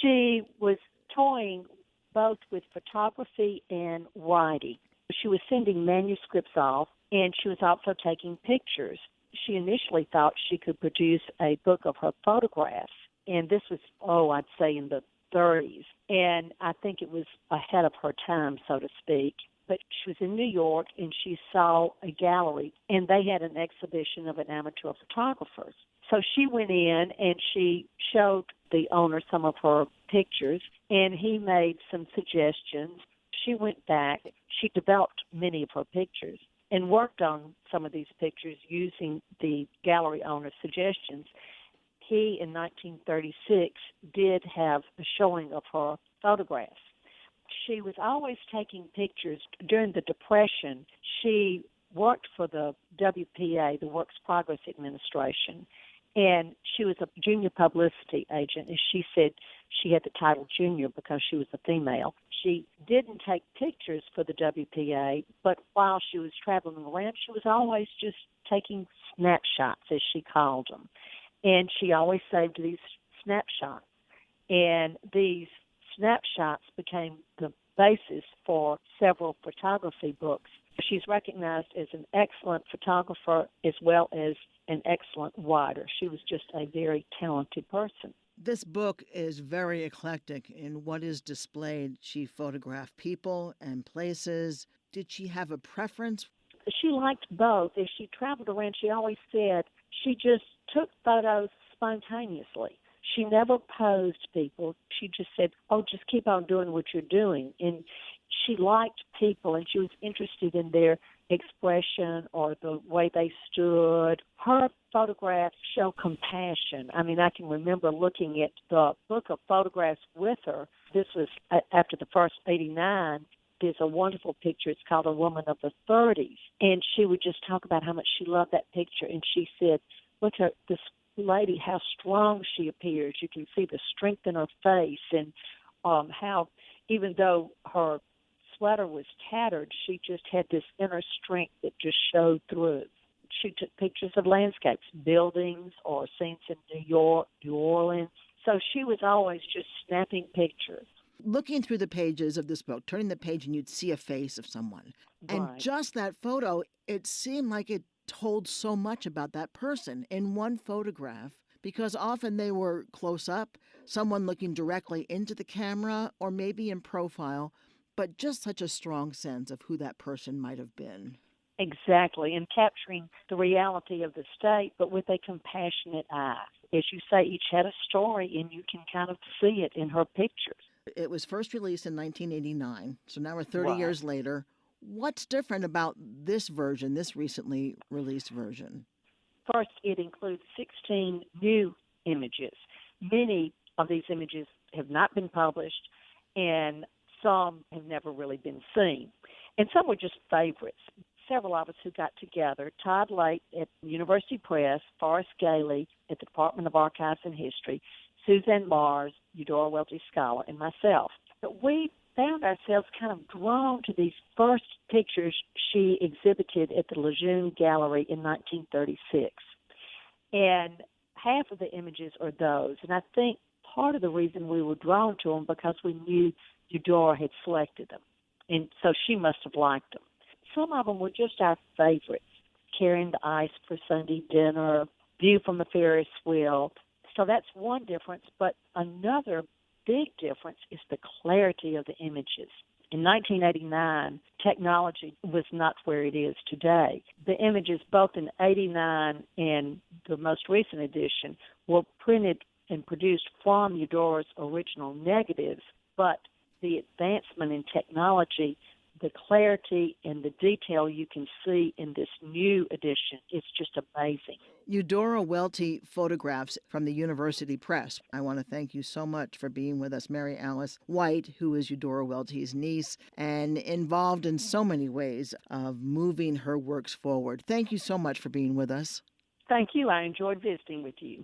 She was toying both with photography and writing. She was sending manuscripts off, and she was also taking pictures. She initially thought she could produce a book of her photographs, and this was, I'd say in the 30s. And I think it was ahead of her time, so to speak. But she was in New York, and she saw a gallery, and they had an exhibition of an amateur photographers. So she went in, and she showed the owner some of her pictures, and he made some suggestions. She went back. She developed many of her pictures and worked on some of these pictures using the gallery owner's suggestions. He, in 1936, did have a showing of her photographs. She was always taking pictures. During the Depression, she worked for the WPA, the Works Progress Administration, and she was a junior publicity agent. And she said she had the title junior because she was a female. She didn't take pictures for the WPA, but while she was traveling around, she was always just taking snapshots, as she called them. And she always saved these snapshots. And these snapshots became the basis for several photography books. She's recognized as an excellent photographer as well as an excellent writer. She was just a very talented person. This book is very eclectic in what is displayed. She photographed people and places. Did she have a preference? She liked both. As she traveled around, she always said she just took photos spontaneously. She never posed people. She just said, just keep on doing what you're doing. And she liked people, and she was interested in their expression or the way they stood. Her photographs show compassion. I mean, I can remember looking at the book of photographs with her. This was after the first 89. There's a wonderful picture. It's called A Woman of the 30s. And she would just talk about how much she loved that picture. And she said, look at this lady, how strong she appears. You can see the strength in her face, and how even though her sweater was tattered, she just had this inner strength that just showed through. She took pictures of landscapes, buildings, or scenes in New York, New Orleans. So she was always just snapping pictures. Looking through the pages of this book, turning the page and you'd see a face of someone. And Right. just that photo, it seemed like it told so much about that person in one photograph, because often they were close up, someone looking directly into the camera, or maybe in profile, but just such a strong sense of who that person might have been. Exactly, and capturing the reality of the state, but with a compassionate eye. As you say, each had a story, and you can kind of see it in her pictures. It was first released in 1989, so now we're 30 Right. years later. What's different about this version, this recently released version? First, it includes 16 new images. Many of these images have not been published, and some have never really been seen. And some were just favorites. Several of us who got together, Todd Lake at University Press, Forrest Gailey at the Department of Archives and History, Suzanne Mars, Eudora Welty Scholar, and myself. But we found ourselves kind of drawn to these first pictures she exhibited at the Lejeune Gallery in 1936. And half of the images are those. And I think part of the reason we were drawn to them because we knew Eudora had selected them. And so she must have liked them. Some of them were just our favorites. Carrying the ice for Sunday dinner, View from the Ferris wheel. So that's one difference. But another big difference is the clarity of the images. In 1989, technology was not where it is today. The images, both in 89 and the most recent edition, were printed and produced from Eudora's original negatives, but the advancement in technology, the clarity and the detail you can see in this new edition is just amazing. Eudora Welty photographs from the University Press. I want to thank you so much for being with us, Mary Alice White, who is Eudora Welty's niece and involved in so many ways of moving her works forward. Thank you so much for being with us. Thank you. I enjoyed visiting with you.